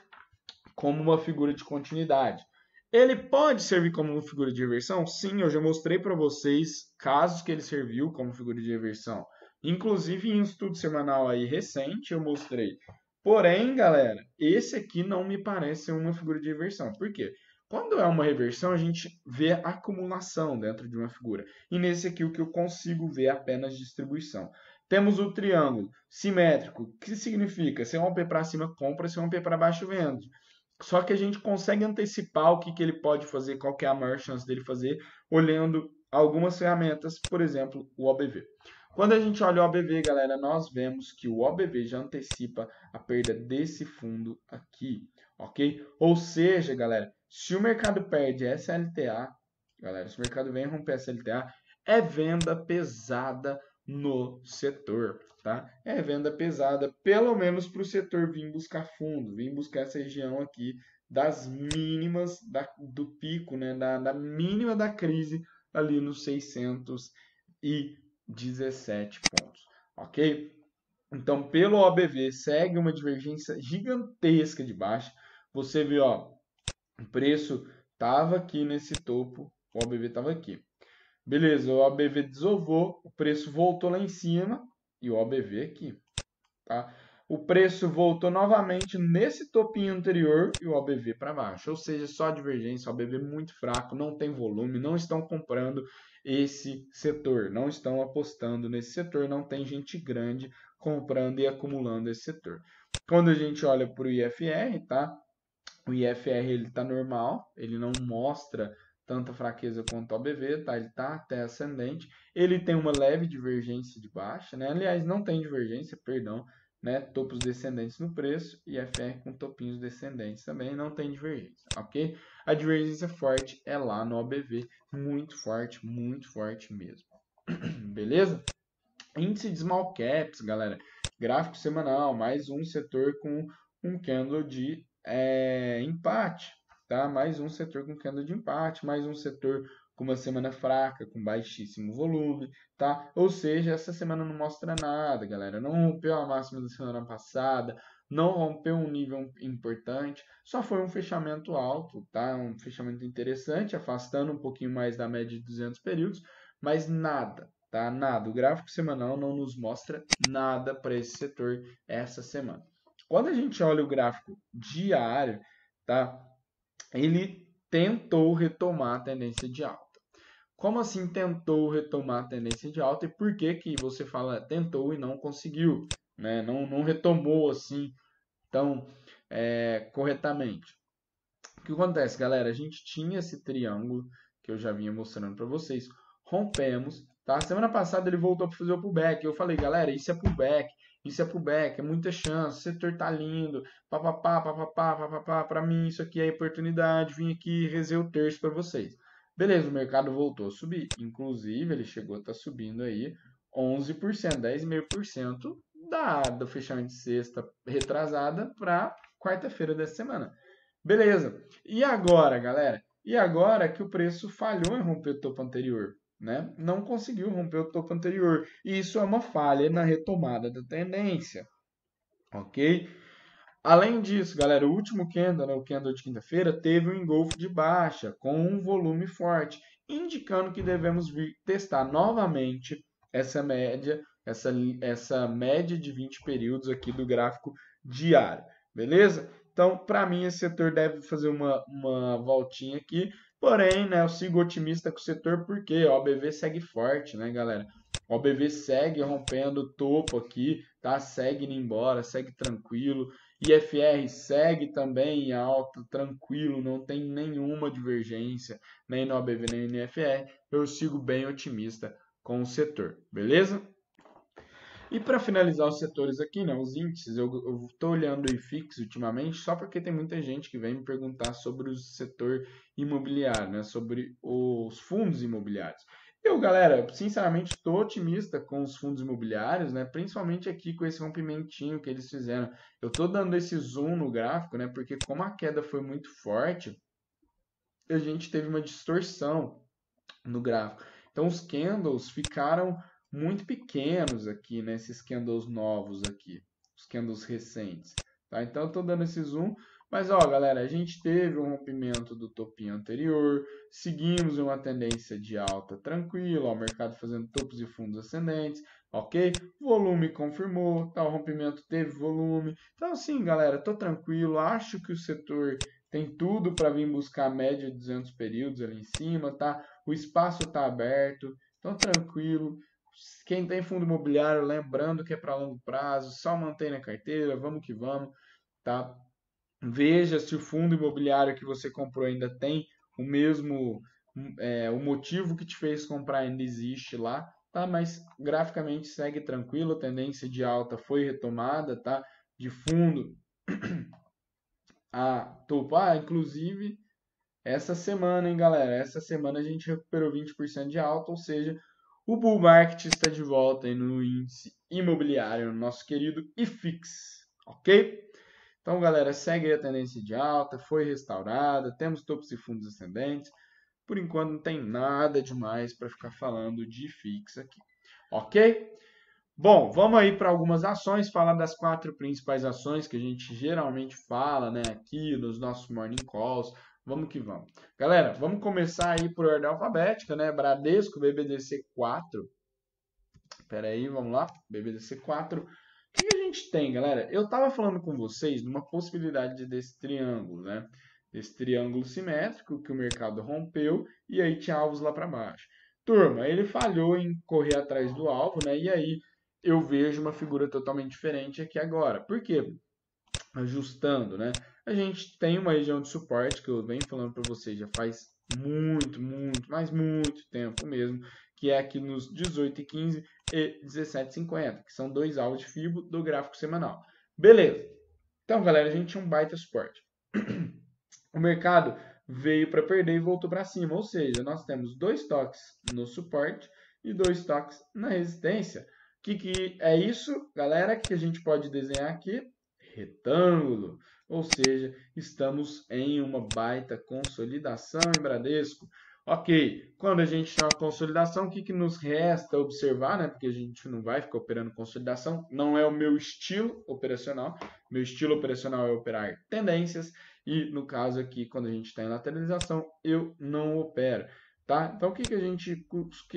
como uma figura de continuidade. Ele pode servir como uma figura de reversão? Sim, eu já mostrei para vocês casos que ele serviu como figura de reversão. Inclusive em um estudo semanal aí recente eu mostrei. Porém, galera, esse aqui não me parece uma figura de reversão. Por quê? Quando é uma reversão, a gente vê acumulação dentro de uma figura. E nesse aqui o que eu consigo ver é apenas distribuição. Temos o triângulo simétrico, que significa se romper para cima, compra, se romper para baixo, vende. Só que a gente consegue antecipar o que ele pode fazer, qual que é a maior chance dele fazer, olhando algumas ferramentas, por exemplo, o OBV. Quando a gente olha o OBV, galera, nós vemos que o OBV já antecipa a perda desse fundo aqui, ok? Ou seja, galera, se o mercado perde essa LTA, galera, se o mercado vem romper essa LTA, é venda pesada no setor, tá? É venda pesada, pelo menos para o setor vir buscar fundo, vir buscar essa região aqui das mínimas do pico, né? Da mínima da crise ali nos 617 pontos, ok? Então, pelo OBV, segue uma divergência gigantesca de baixa. Você vê, ó, o preço estava aqui nesse topo, o OBV estava aqui. Beleza, o OBV desovou, o preço voltou lá em cima e o OBV aqui, tá? O preço voltou novamente nesse topinho anterior e o OBV para baixo. Ou seja, só divergência, o OBV muito fraco, não tem volume, não estão comprando esse setor, não estão apostando nesse setor, não tem gente grande comprando e acumulando esse setor. Quando a gente olha para o IFR, tá? O IFR ele está normal, ele não mostra tanta fraqueza quanto o OBV, tá? Ele está até ascendente. Ele tem uma leve divergência de baixa, né? Aliás, não tem divergência, perdão, né? Topos descendentes no preço, IFR com topinhos descendentes também, não tem divergência, ok? A divergência forte é lá no OBV, muito forte mesmo. Beleza? Índice de small caps, galera. Gráfico semanal, mais um setor com um candle de empate, tá? Mais um setor com candle de empate, mais um setor com uma semana fraca, com baixíssimo volume, tá? Ou seja, essa semana não mostra nada, galera. Não rompeu a máxima da semana passada, não rompeu um nível importante, só foi um fechamento alto, tá? Um fechamento interessante, afastando um pouquinho mais da média de 200 períodos, mas nada, tá? Nada. O gráfico semanal não nos mostra nada para esse setor essa semana. Quando a gente olha o gráfico diário, tá? Ele tentou retomar a tendência de alta. Como assim tentou retomar a tendência de alta e por que que você fala tentou e não conseguiu, né? Não retomou assim tão corretamente. O que acontece, galera? A gente tinha esse triângulo que eu já vinha mostrando para vocês. Rompemos, tá? Semana passada ele voltou para fazer o pullback. Eu falei, galera, isso é pullback. Isso é pullback, é muita chance. O setor tá lindo. Papapá, papapá, papapá. Para mim, isso aqui é oportunidade. Vim aqui rezer o terço para vocês. Beleza, o mercado voltou a subir. Inclusive, ele chegou a estar subindo aí 11%, 10,5% do fechamento de sexta retrasada para quarta-feira dessa semana. Beleza. E agora, galera? e agora que o preço falhou em romper o topo anterior, né? Não conseguiu romper o topo anterior. E isso é uma falha na retomada da tendência, ok? Além disso, galera, o último candle, né, o candle de quinta-feira, teve um engolfo de baixa com um volume forte, indicando que devemos vir testar novamente essa média, essa média de 20 períodos aqui do gráfico diário, beleza? Então, para mim, esse setor deve fazer uma voltinha aqui, porém, né, eu sigo otimista com o setor porque o OBV segue forte, né, galera? O OBV segue rompendo o topo aqui, tá? Segue indo embora, segue tranquilo. IFR segue também em alta, tranquilo, não tem nenhuma divergência, nem no OBV nem no IFR. Eu sigo bem otimista com o setor, beleza? E para finalizar os setores aqui, né, os índices, eu estou olhando o IFIX ultimamente só porque tem muita gente que vem me perguntar sobre o setor imobiliário, né, sobre os fundos imobiliários. Eu, galera, sinceramente estou otimista com os fundos imobiliários, né, principalmente aqui com esse rompimentinho que eles fizeram. Eu estou dando esse zoom no gráfico, né, porque como a queda foi muito forte, a gente teve uma distorção no gráfico. Então os candles ficaram muito pequenos aqui, né? Esses candles novos aqui, os candles recentes. Tá? Então eu estou dando esse zoom. Mas ó, galera, a gente teve um rompimento do topinho anterior, seguimos em uma tendência de alta tranquila, o mercado fazendo topos e fundos ascendentes, ok? Volume confirmou, tá? O rompimento teve volume. Então assim, galera, tô tranquilo, acho que o setor tem tudo para vir buscar a média de 200 períodos ali em cima, tá? O espaço está aberto, então tranquilo. Quem tem fundo imobiliário, lembrando que é para longo prazo, só mantém na carteira, vamos que vamos, tá? Veja se o fundo imobiliário que você comprou ainda tem o mesmo, o motivo que te fez comprar ainda existe lá, tá? Mas graficamente segue tranquilo, a tendência de alta foi retomada, tá? De fundo a topo. Inclusive essa semana, hein, galera? Essa semana a gente recuperou 20% de alta, ou seja, o bull market está de volta aí no índice imobiliário, no nosso querido IFIX, ok? Então, galera, segue aí a tendência de alta, foi restaurada, temos topos e fundos ascendentes. Por enquanto não tem nada demais para ficar falando de IFIX aqui, ok? Bom, vamos aí para algumas ações, falar das 4 principais ações que a gente geralmente fala, né, aqui nos nossos morning calls. Vamos que vamos. Galera, vamos começar aí por ordem alfabética, né? Bradesco, BBDC4. Espera aí, vamos lá. BBDC4. O que a gente tem, galera? Eu estava falando com vocês numa possibilidade desse triângulo, né? Desse triângulo simétrico que o mercado rompeu e aí tinha alvos lá para baixo. Turma, ele falhou em correr atrás do alvo, né? E aí eu vejo uma figura totalmente diferente aqui agora. Por quê? Ajustando, né? A gente tem uma região de suporte que eu venho falando para vocês já faz mas muito tempo mesmo, que é aqui nos 18,15 e 17,50, que são dois alvos de FIBO do gráfico semanal. Beleza. Então, galera, a gente tinha um baita suporte. O mercado veio para perder e voltou para cima, ou seja, nós temos dois toques no suporte e dois toques na resistência. O que é isso, galera, que a gente pode desenhar aqui? Retângulo, ou seja, estamos em uma baita consolidação em Bradesco. Ok, quando a gente tem uma consolidação, o que nos resta observar, né? Porque a gente não vai ficar operando consolidação, não é o meu estilo operacional. Meu estilo operacional é operar tendências e no caso aqui, quando a gente está em lateralização, eu não opero. Tá? Então, o que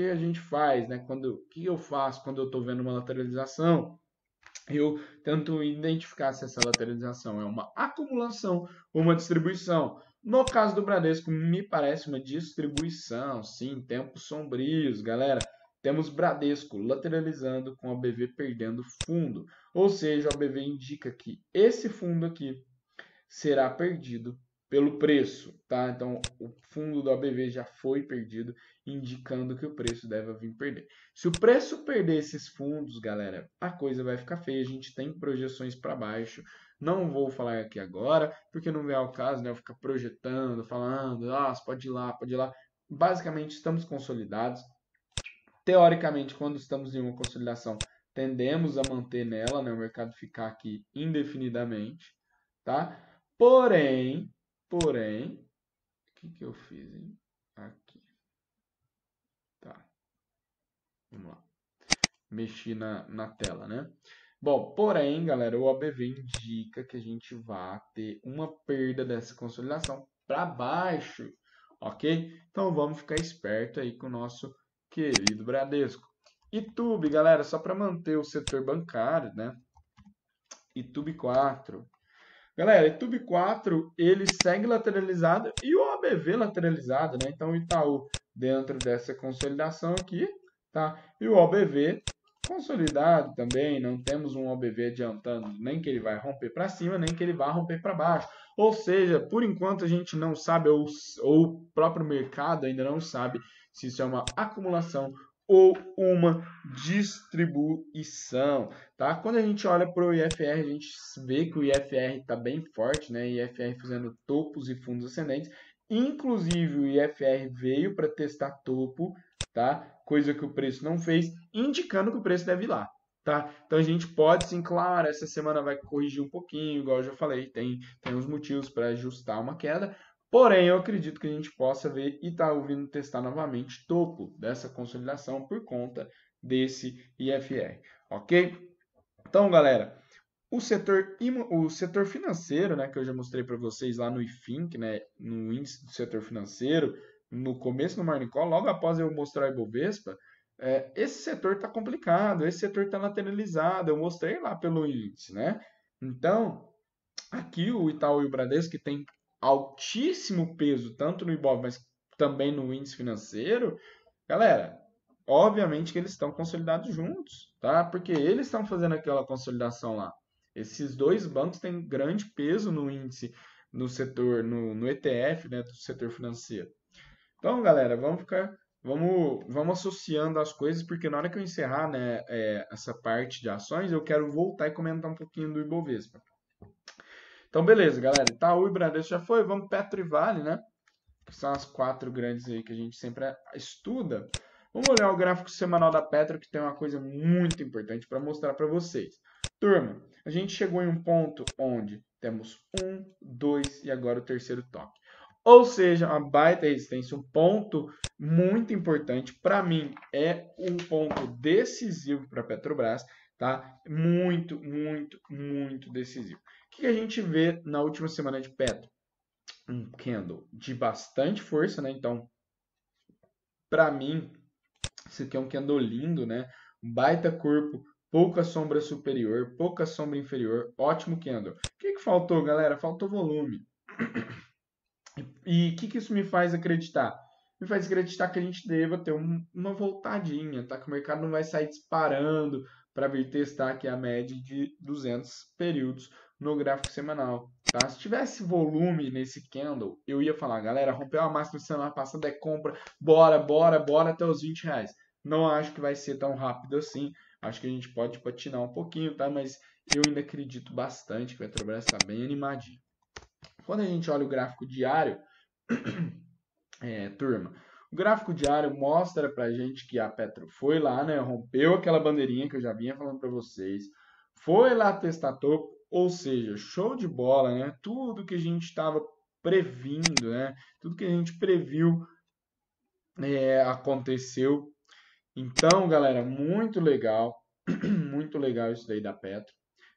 a gente faz, né? O que eu faço quando eu estou vendo uma lateralização? Eu tento identificar se essa lateralização é uma acumulação ou uma distribuição. No caso do Bradesco, me parece uma distribuição, sim, tempos sombrios, galera. Temos Bradesco lateralizando com a BV perdendo fundo. Ou seja, a BV indica que esse fundo aqui será perdido pelo preço, tá? Então, o fundo do ABV já foi perdido, indicando que o preço deve vir perder. Se o preço perder esses fundos, galera, a coisa vai ficar feia. A gente tem projeções para baixo. Não vou falar aqui agora, porque não vem ao caso, né? Eu ficar projetando, falando, você pode ir lá, pode ir lá. Basicamente, estamos consolidados. Teoricamente, quando estamos em uma consolidação, tendemos a manter nela, né? O mercado ficar aqui indefinidamente, tá? Porém, o que eu fiz, hein? Aqui. Tá. Vamos lá. Mexi na tela, né? Bom, porém, galera, o OBV indica que a gente vai ter uma perda dessa consolidação para baixo, ok? Então vamos ficar esperto aí com o nosso querido Bradesco. Itube, galera, só para manter o setor bancário, né? Itube 4. Galera, Itube 4, ele segue lateralizado e o OBV lateralizado, né? Então o Itaú dentro dessa consolidação aqui, tá? E o OBV consolidado também, não temos um OBV adiantando nem que ele vai romper para cima, nem que ele vai romper para baixo. Ou seja, por enquanto a gente não sabe, ou o próprio mercado ainda não sabe se isso é uma acumulação ou uma distribuição, tá? Quando a gente olha para o IFR, a gente vê que o IFR está bem forte, né? IFR fazendo topos e fundos ascendentes. Inclusive, o IFR veio para testar topo, tá? Coisa que o preço não fez, indicando que o preço deve ir lá, tá? Então a gente pode sim, claro, essa semana vai corrigir um pouquinho, igual eu já falei, tem uns motivos para ajustar uma queda. Porém, eu acredito que a gente possa ver Itaú vindo testar novamente topo dessa consolidação por conta desse IFR, ok? Então, galera, o setor financeiro, né, que eu já mostrei para vocês lá no IFINC, né, no índice do setor financeiro, no começo do Morning Call, logo após eu mostrar o Ibovespa, esse setor está complicado, esse setor está lateralizado, eu mostrei lá pelo índice, né? Então, aqui o Itaú e o Bradesco, que tem altíssimo peso, tanto no Ibov, mas também no índice financeiro, galera, obviamente que eles estão consolidados juntos, tá? Porque eles estão fazendo aquela consolidação lá. Esses dois bancos têm grande peso no índice, no setor, no ETF, né, do setor financeiro. Então, galera, vamos associando as coisas, porque na hora que eu encerrar, né, essa parte de ações, eu quero voltar e comentar um pouquinho do Ibovespa. Então, beleza, galera. Itaú e Bradesco já foi. Vamos Petro e Vale, né? Que são as 4 grandes aí que a gente sempre estuda. Vamos olhar o gráfico semanal da Petro, que tem uma coisa muito importante para mostrar para vocês. Turma, a gente chegou em um ponto onde temos 1, 2 e agora o terceiro toque. Ou seja, uma baita resistência, um ponto muito importante. Para mim, é um ponto decisivo para a Petrobras, tá? Muito, muito, muito decisivo. O que a gente vê na última semana de Petro? Um candle de bastante força, né? Então, para mim, isso aqui é um candle lindo, né? Um baita corpo, pouca sombra superior, pouca sombra inferior, ótimo candle. O que faltou, galera? Faltou volume. E o que isso me faz acreditar? Me faz acreditar que a gente deva ter uma voltadinha, tá? Que o mercado não vai sair disparando para vir testar aqui a média de 200 períodos no gráfico semanal, tá? Se tivesse volume nesse candle, eu ia falar, galera, rompeu a máxima semana passada, é compra, bora, bora, bora até os 20 reais. Não acho que vai ser tão rápido assim, acho que a gente pode patinar um pouquinho, tá? Mas eu ainda acredito bastante que a Petrobras está bem animadinha. Quando a gente olha o gráfico diário, turma, o gráfico diário mostra pra gente que a Petro foi lá, né, rompeu aquela bandeirinha que eu já vinha falando para vocês, foi lá testar topo, ou seja, show de bola, né? Tudo que a gente estava previndo, né? Tudo que a gente previu aconteceu. Então, galera, muito legal, muito legal isso daí da Petro,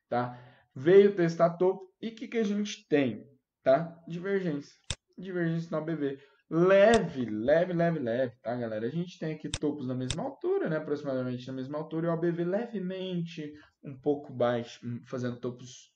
tá? Veio testar topo e o que a gente tem, tá? Divergência. Divergência no ABV. Leve, leve, leve, leve, tá, galera? A gente tem aqui topos na mesma altura, né? Aproximadamente na mesma altura, e o ABV levemente um pouco baixo, fazendo topos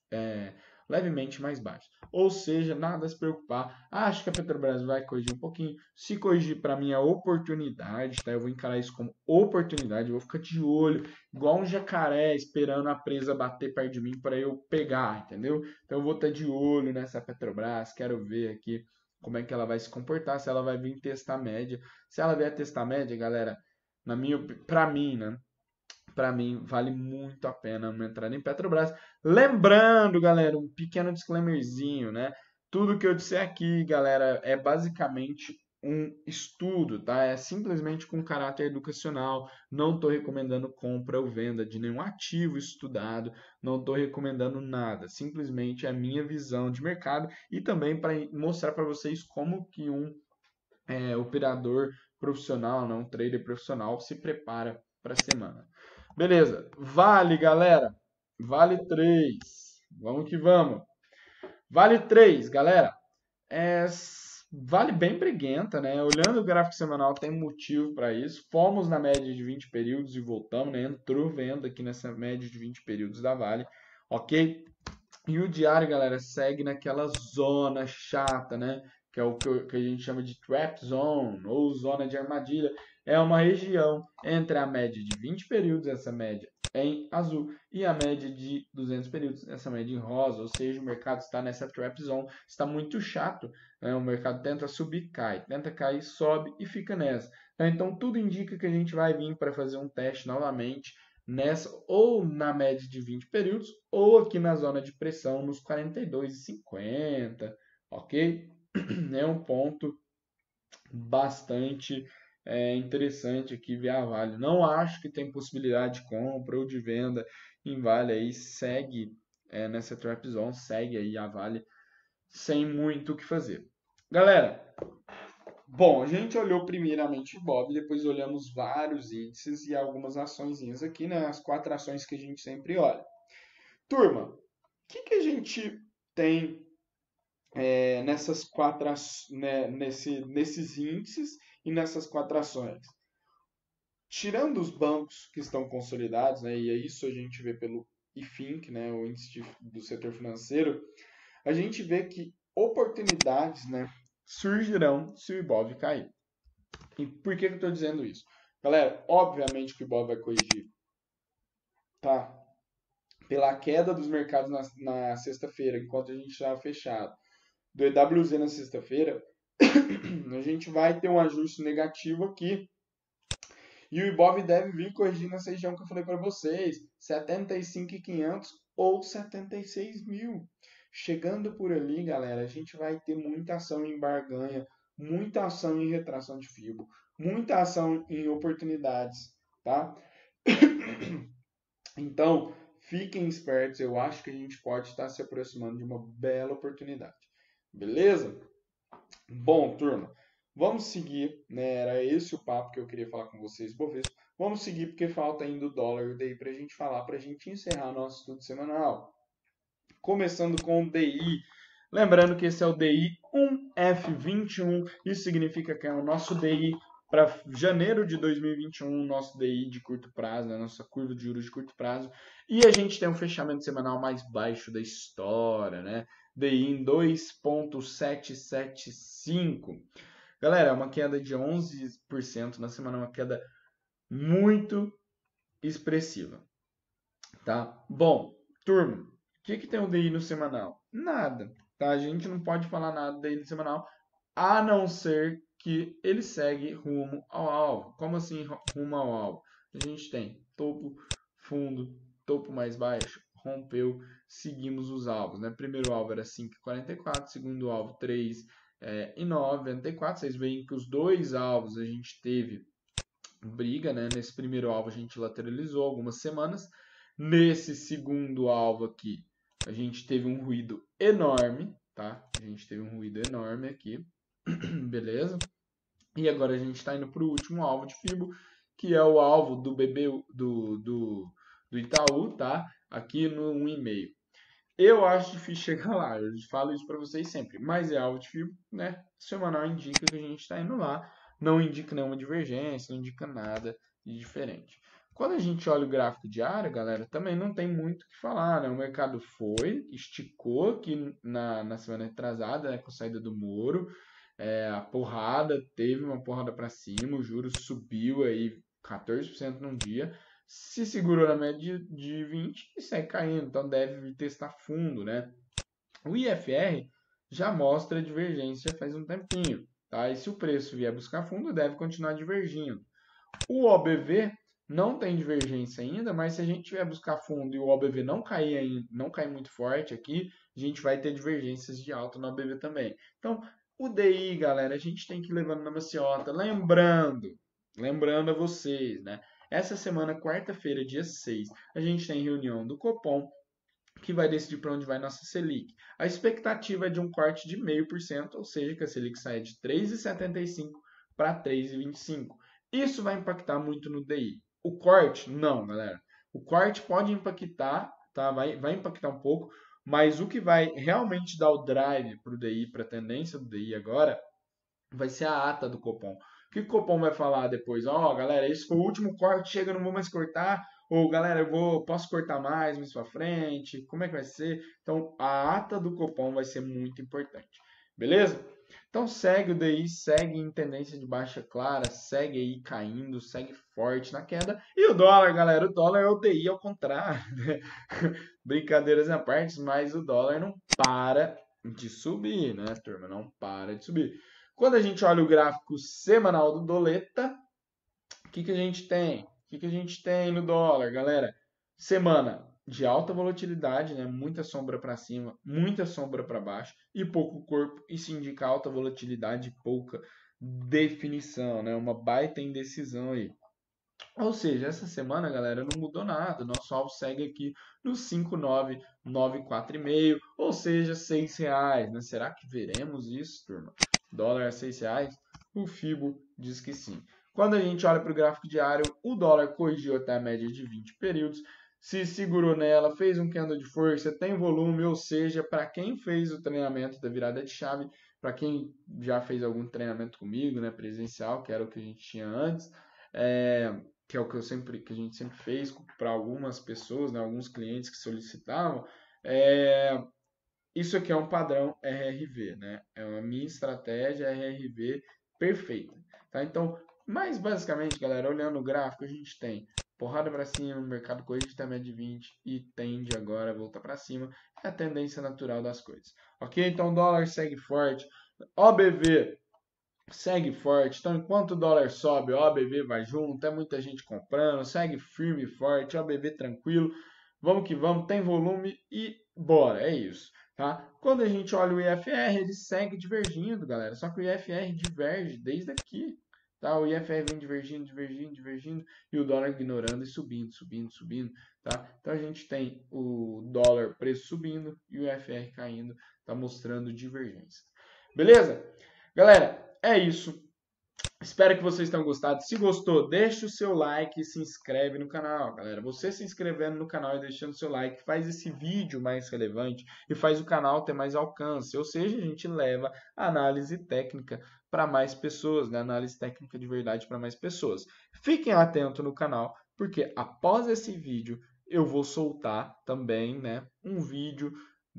levemente mais baixos. Ou seja, nada a se preocupar. Acho que a Petrobras vai corrigir um pouquinho. Se corrigir, para mim é oportunidade, tá? Eu vou encarar isso como oportunidade, eu vou ficar de olho, igual um jacaré esperando a presa bater perto de mim para eu pegar, entendeu? Então eu vou estar de olho nessa Petrobras, quero ver aqui como é que ela vai se comportar, se ela vai vir testar média. Se ela vier testar média, galera, para mim, né? Para mim, vale muito a pena entrar em Petrobras. Lembrando, galera, um pequeno disclaimerzinho, né? Tudo que eu disser aqui, galera, é basicamente um estudo, tá? É simplesmente com caráter educacional. Não estou recomendando compra ou venda de nenhum ativo estudado, não estou recomendando nada. Simplesmente é a minha visão de mercado e também para mostrar para vocês como que um operador profissional, não, um trader profissional se prepara para a semana. Beleza? Vale, galera. Vale 3. Vamos que vamos. Vale 3, galera. É, vale bem briguenta, né? Olhando o gráfico semanal, tem motivo para isso. Fomos na média de 20 períodos e voltamos, né? Entrou venda aqui nessa média de 20 períodos da Vale, ok? E o diário, galera, segue naquela zona chata, né? Que é o que a gente chama de trap zone ou zona de armadilha. É uma região entre a média de 20 períodos, essa média em azul, e a média de 200 períodos, essa média em rosa. Ou seja, o mercado está nessa trap zone, está muito chato, né? O mercado tenta subir, cai, tenta cair, sobe e fica nessa. Então, tudo indica que a gente vai vir para fazer um teste novamente nessa ou na média de 20 períodos ou aqui na zona de pressão nos 42,50, ok? É um ponto bastante interessante aqui ver a Vale. Não acho que tem possibilidade de compra ou de venda em Vale aí, segue nessa trap zone, segue aí a Vale sem muito o que fazer. Galera, bom, a gente olhou primeiramente o Ibov, depois olhamos vários índices e algumas açõezinhas aqui, né? As 4 ações que a gente sempre olha. Turma, o que a gente tem nessas 4, né, nesses índices e nessas 4 ações? Tirando os bancos que estão consolidados, né, e isso a gente vê pelo IFINC, né, o índice do setor financeiro, a gente vê que oportunidades, né, surgirão se o Ibov cair. E por que eu estou dizendo isso? Galera, obviamente que o Ibov vai corrigir, tá? Pela queda dos mercados na sexta-feira, enquanto a gente estava fechado, do EWZ na sexta-feira, a gente vai ter um ajuste negativo aqui. E o Ibov deve vir corrigir nessa região que eu falei para vocês, 75.500 ou 76 mil. Chegando por ali, galera, a gente vai ter muita ação em barganha, muita ação em retração de FIBO, muita ação em oportunidades, tá? Então, fiquem espertos, eu acho que a gente pode estar se aproximando de uma bela oportunidade. Beleza? Bom, turma, vamos seguir, né? Era esse o papo que eu queria falar com vocês, Bovespa. Vamos seguir porque falta ainda o dólar e o DI para a gente falar, para a gente encerrar nosso estudo semanal. Começando com o DI. Lembrando que esse é o DI 1F21, isso significa que é o nosso DI para janeiro de 2021, nosso DI de curto prazo, né? Nossa curva de juros de curto prazo. E a gente tem um fechamento semanal mais baixo da história, né? DI em 2,775. Galera, é uma queda de 11% na semana, uma queda muito expressiva, tá? Bom, turma, o que tem o DI no semanal? Nada, tá? A gente não pode falar nada do DI no semanal, a não ser que ele segue rumo ao alvo. Como assim rumo ao alvo? A gente tem topo, fundo, topo mais baixo, rompeu, seguimos os alvos, né? Primeiro alvo era 5,44, segundo alvo 3,94. Vocês veem que os dois alvos a gente teve briga, né? Nesse primeiro alvo a gente lateralizou algumas semanas. Nesse segundo alvo aqui, a gente teve um ruído enorme, tá? A gente teve um ruído enorme aqui, beleza? E agora a gente está indo para o último alvo de FIBO, que é o alvo do BB do Itaú, tá? Aqui no 1,5. Eu acho difícil chegar lá, eu falo isso para vocês sempre, mas é alvo de FIBO, né? Semanal indica que a gente está indo lá, não indica nenhuma divergência, não indica nada de diferente. Quando a gente olha o gráfico diário, galera, também não tem muito o que falar, né? O mercado foi, esticou aqui na semana retrasada, né, com a saída do Moro, a porrada, teve uma porrada para cima, o juros subiu aí 14% num dia, se segurou na média de 20 e segue caindo, então deve testar fundo, né? O IFR já mostra divergência faz um tempinho, tá? E se o preço vier buscar fundo, deve continuar divergindo. O OBV não tem divergência ainda, mas se a gente vier buscar fundo e o OBV não cair muito forte aqui, a gente vai ter divergências de alta no OBV também. Então, O DI, galera, a gente tem que ir levando na maciota. Lembrando a vocês, né? Essa semana, quarta-feira, dia 6, a gente tem reunião do Copom, que vai decidir para onde vai nossa Selic. A expectativa é de um corte de 0,5%, ou seja, que a Selic saia de 3,75 para 3,25. Isso vai impactar muito no DI. O corte, não, galera. O corte pode impactar, tá? Vai impactar um pouco, mas o que vai realmente dar o drive para o DI, para a tendência do DI agora, vai ser a ata do Copom. O que o Copom vai falar depois? Ó, galera, esse foi o último corte, chega, não vou mais cortar. Ou, galera, posso cortar mais para frente? Como é que vai ser? Então, a ata do Copom vai ser muito importante. Beleza? Então, segue o DI, segue em tendência de baixa clara, segue aí caindo, segue forte na queda. E o dólar, galera, o dólar é o DI ao contrário, né? Brincadeiras à parte, mas o dólar não para de subir, né, turma? Não para de subir. Quando a gente olha o gráfico semanal do Doleta, o que a gente tem? O que a gente tem no dólar, galera? Semana de alta volatilidade, né? Muita sombra para cima, muita sombra para baixo e pouco corpo. Isso indica alta volatilidade e pouca definição, né? Uma baita indecisão aí. Ou seja, essa semana, galera, não mudou nada. Nosso alvo segue aqui no 5,994,5, ou seja, R$ 6, né? Será que veremos isso, turma? Dólar a R$ 6? O Fibo diz que sim. Quando a gente olha para o gráfico diário, o dólar corrigiu até a média de 20 períodos, se segurou nela, fez um candle de força, tem volume, ou seja, para quem fez o treinamento da virada de chave, para quem já fez algum treinamento comigo, né, presencial, que era o que a gente tinha antes, que é o que a gente sempre fez para algumas pessoas, né, alguns clientes que solicitavam, isso aqui é um padrão RRV, né? É a minha estratégia RRV perfeita, tá? Então, mas basicamente, galera, olhando o gráfico, a gente tem porrada para cima, o mercado corrige até a média de 20 e tende agora a voltar para cima. É a tendência natural das coisas, ok? Então, o dólar segue forte, OBV segue forte. Então, enquanto o dólar sobe, o OBV vai junto, é muita gente comprando, segue firme e forte, OBV tranquilo. Vamos que vamos, tem volume e bora, é isso, tá? Quando a gente olha o IFR, ele segue divergindo, galera. Só que o IFR diverge desde aqui, tá? O IFR vem divergindo e o dólar ignorando e subindo, tá? Então a gente tem o dólar preço subindo e o IFR caindo, tá mostrando divergência. Beleza? Galera, é isso. Espero que vocês tenham gostado. Se gostou, deixa o seu like e se inscreve no canal, galera. Você se inscrevendo no canal e deixando o seu like faz esse vídeo mais relevante e faz o canal ter mais alcance. Ou seja, a gente leva a análise técnica para mais pessoas, né? Análise técnica de verdade para mais pessoas. Fiquem atentos no canal, porque após esse vídeo eu vou soltar também, né, um vídeo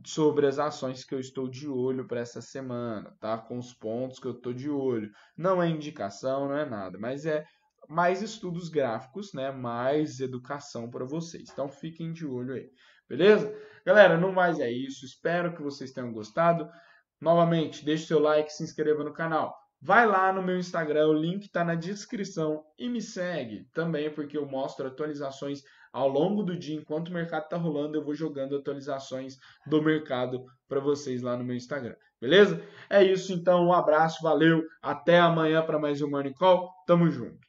sobre as ações que eu estou de olho para essa semana, tá? Com os pontos que eu estou de olho. Não é indicação, não é nada, mas é mais estudos gráficos, né? Mais educação para vocês. Então fiquem de olho aí, beleza? Galera, no mais é isso. Espero que vocês tenham gostado. Novamente, deixe seu like, se inscreva no canal. Vai lá no meu Instagram, o link está na descrição e me segue também, porque eu mostro atualizações ao longo do dia. Enquanto o mercado está rolando, eu vou jogando atualizações do mercado para vocês lá no meu Instagram. Beleza? É isso então, um abraço, valeu, até amanhã para mais um Morning Call. Tamo junto.